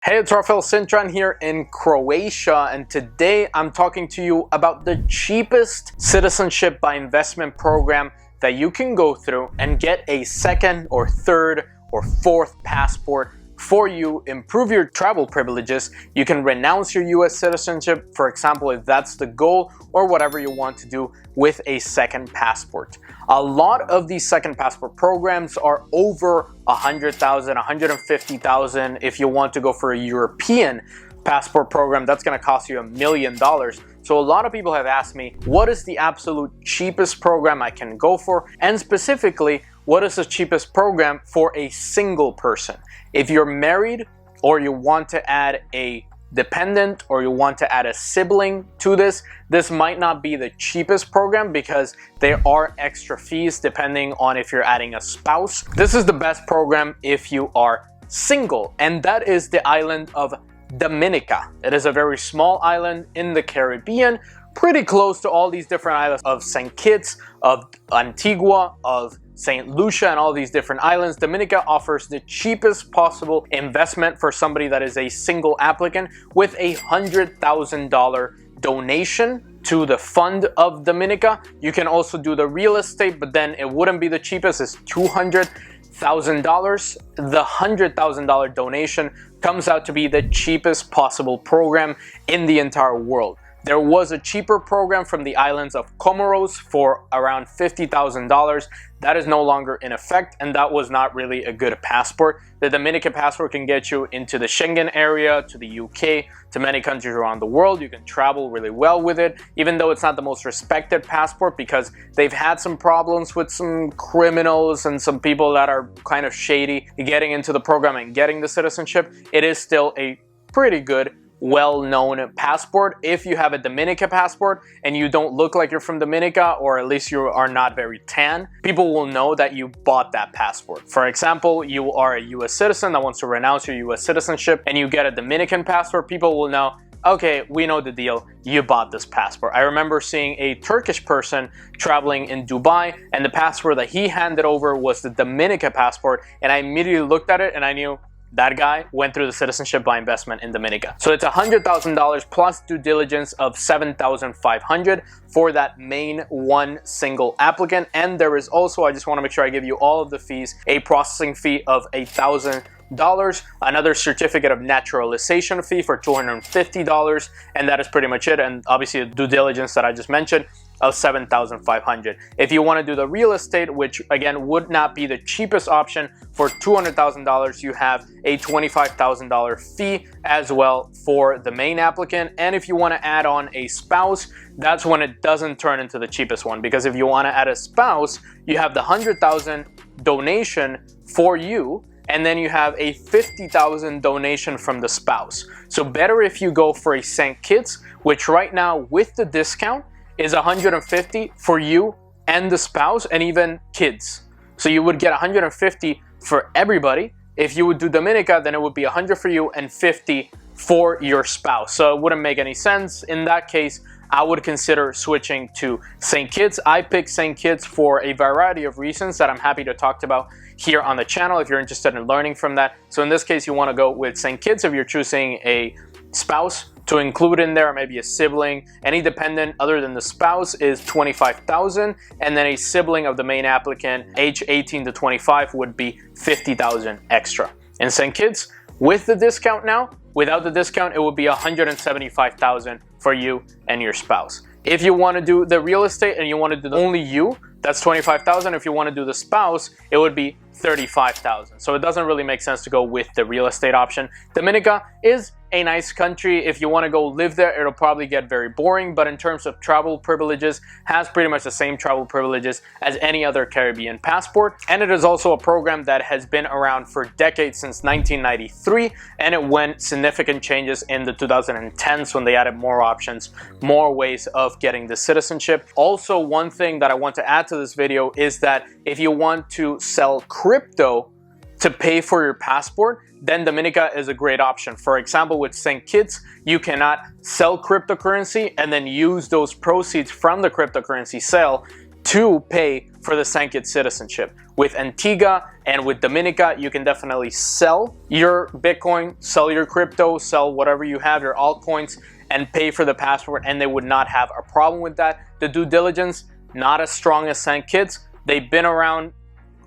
Hey, it's Rafael Cintron here in Croatia, and today I'm talking to you about the cheapest citizenship by investment program that you can go through and get a second or third or fourth passport for you, improve your travel privileges. You can renounce your US citizenship, for example, if that's the goal, or whatever you want to do with a second passport. A lot of these second passport programs are over 100,000, 150,000. If you want to go for a European passport program, that's going to cost you $1 million. So a lot of people have asked me, what is the absolute cheapest program I can go for? And specifically, what is the cheapest program for a single person? If you're married, or you want to add a dependent, or you want to add a sibling to this might not be the cheapest program because there are extra fees depending on if you're adding a spouse. This is the best program if you are single, and that is the island of Dominica. It is a very small island in the Caribbean, pretty close to all these different islands of St. Kitts, of Antigua, of St. Lucia, and all these different islands. Dominica offers the cheapest possible investment for somebody that is a single applicant with a $100,000 donation to the fund of Dominica. You can also do the real estate, but then it wouldn't be the cheapest. It's $200,000. The $100,000 donation comes out to be the cheapest possible program in the entire world. There was a cheaper program from the islands of Comoros for around $50,000. That is no longer in effect, and that was not really a good passport. The Dominican passport can get you into the Schengen area, to the UK, to many countries around the world. You can travel really well with it, even though it's not the most respected passport because they've had some problems with some criminals and some people that are kind of shady getting into the program and getting the citizenship. It is still a pretty good, well-known passport. If you have a Dominica passport and you don't look like you're from Dominica, or at least you are not very tan, people will know that you bought that passport. For example, you are a US citizen that wants to renounce your US citizenship and you get a Dominican passport, people will know, okay, we know the deal, you bought this passport. I remember seeing a Turkish person traveling in Dubai, and the passport that he handed over was the Dominica passport, and I immediately looked at it and I knew that guy went through the citizenship by investment in Dominica. So it's $100,000 plus due diligence of $7,500 for that main one single applicant. And there is also, I just want to make sure I give you all of the fees, a processing fee of $1,000, another certificate of naturalization fee for $250, and that is pretty much it. And obviously the due diligence that I just mentioned of $7,500. If you want to do the real estate, which again would not be the cheapest option, for $200,000 you have a $25,000 fee as well for the main applicant. And if you want to add on a spouse, that's when it doesn't turn into the cheapest one, because if you want to add a spouse, you have the $100,000 donation for you, and then you have a $50,000 donation from the spouse. So better if you go for a St. Kitts, which right now with the discount is $150 for you and the spouse and even kids. So you would get $150 for everybody. If you would do Dominica, then it would be $100 for you and $50 for your spouse. So it wouldn't make any sense. In that case, I would consider switching to St. Kitts. I picked St. Kitts for a variety of reasons that I'm happy to talk about here on the channel if you're interested in learning from that. So in this case, you want to go with St. Kitts if you're choosing a spouse to include in there, maybe a sibling. Any dependent other than the spouse is $25,000, and then a sibling of the main applicant, age 18 to 25, would be $50,000 extra. In St. Kitts, with the discount now, without the discount, it would be $175,000 for you and your spouse. If you want to do the real estate and you want to do only you, that's $25,000. If you want to do the spouse, it would be $35,000. So it doesn't really make sense to go with the real estate option. Dominica is a nice country. If you want to go live there, it'll probably get very boring, but in terms of travel privileges, has pretty much the same travel privileges as any other Caribbean passport. And it is also a program that has been around for decades, since 1993, and it went significant changes in the 2010s when they added more options, more ways of getting the citizenship. Also, one thing that I want to add to this video is that if you want to sell crypto to pay for your passport, then Dominica is a great option. For example, with St. Kitts, you cannot sell cryptocurrency and then use those proceeds from the cryptocurrency sale to pay for the St. Kitts citizenship. With Antigua and with Dominica, you can definitely sell your Bitcoin, sell your crypto, sell whatever you have, your altcoins, and pay for the passport, and they would not have a problem with that. The due diligence, not as strong as St. Kitts. They've been around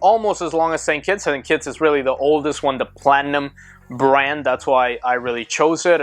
almost as long as St. Kitts. St. Kitts is really the oldest one, the platinum brand. That's why I really chose it,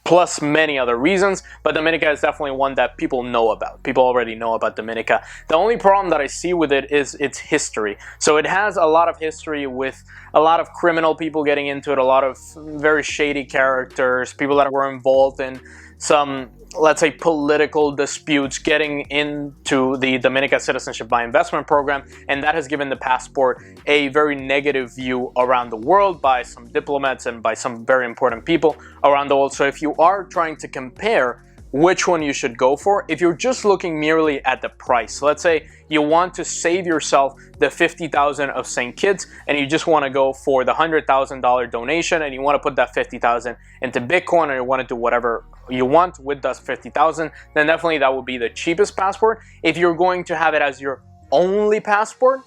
plus many other reasons. But Dominica is definitely one that people know about. People already know about Dominica. The only problem that I see with it is its history. So it has a lot of history with a lot of criminal people getting into it, a lot of very shady characters, people that were involved in some, let's say, political disputes getting into the Dominica Citizenship by Investment program, and that has given the passport a very negative view around the world by some diplomats and by some very important people around the world. So if you are trying to compare which one you should go for, if you're just looking merely at the price, let's say you want to save yourself the $50,000 of St. Kitts and you just want to go for the $100,000 donation and you want to put that $50,000 into Bitcoin, or you want to do whatever you want with that $50,000, then definitely that would be the cheapest passport. If you're going to have it as your only passport,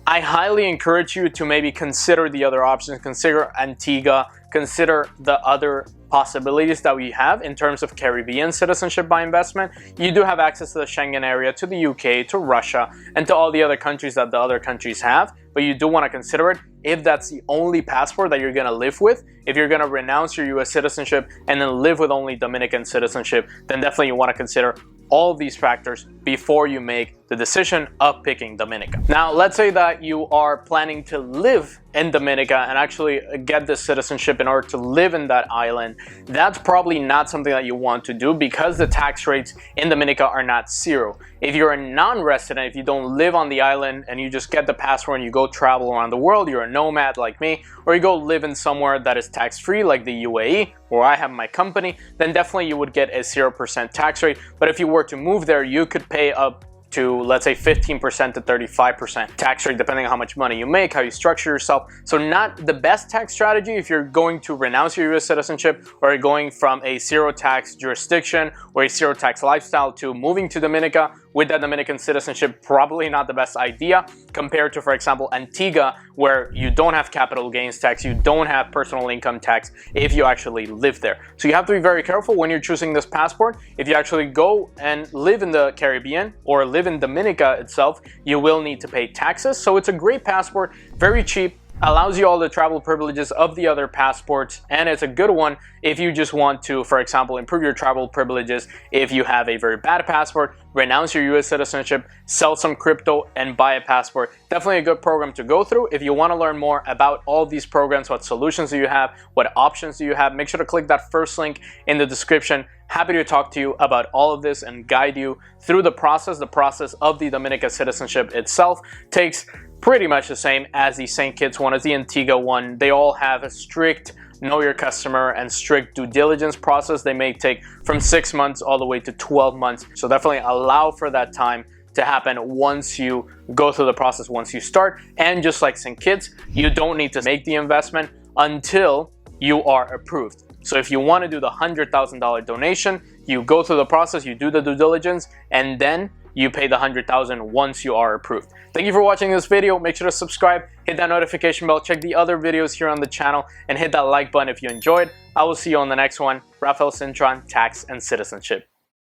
I highly encourage you to maybe consider the other options, consider Antigua, consider the other possibilities that we have in terms of Caribbean citizenship by investment. You do have access to the Schengen area, to the UK, to Russia, and to all the other countries that the other countries have, but you do want to consider it if that's the only passport that you're going to live with. If you're going to renounce your US citizenship and then live with only Dominican citizenship, then definitely you want to consider all of these factors before you make the decision of picking Dominica. Now, let's say that you are planning to live in Dominica and actually get the citizenship in order to live in that island. That's probably not something that you want to do because the tax rates in Dominica are not zero. If you're a non-resident, if you don't live on the island and you just get the passport and you go travel around the world, you're a nomad like me, or you go live in somewhere that is tax-free like the UAE, where I have my company, then definitely you would get a 0% tax rate. But if you were to move there, you could pay up to, let's say, 15% to 35% tax rate, depending on how much money you make, how you structure yourself. So not the best tax strategy if you're going to renounce your US citizenship, or you're going from a zero tax jurisdiction or a zero tax lifestyle to moving to Dominica with that Dominican citizenship. Probably not the best idea compared to, for example, Antigua, where you don't have capital gains tax, you don't have personal income tax if you actually live there. So you have to be very careful when you're choosing this passport. If you actually go and live in the Caribbean or live in Dominica itself, you will need to pay taxes. So it's a great passport, very cheap, allows you all the travel privileges of the other passports, and it's a good one if you just want to, for example, improve your travel privileges. If you have a very bad passport, renounce your US citizenship, sell some crypto, and buy a passport. Definitely a good program to go through. If you want to learn more about all these programs, what solutions do you have, what options do you have, make sure to click that first link in the description. Happy to talk to you about all of this and guide you through the process. The process of the Dominica citizenship itself takes pretty much the same as the St. Kitts one, as the Antigua one. They all have a strict know your customer and strict due diligence process. They may take from 6 months all the way to 12 months. So definitely allow for that time to happen once you go through the process, once you start. And just like St. Kitts, you don't need to make the investment until you are approved. So if you want to do the $100,000 donation, you go through the process, you do the due diligence, and then you pay the $100,000 once you are approved. Thank you for watching this video. Make sure to subscribe, hit that notification bell, check the other videos here on the channel, and hit that like button if you enjoyed. I will see you on the next one. Rafael Cintron, Tax and Citizenship.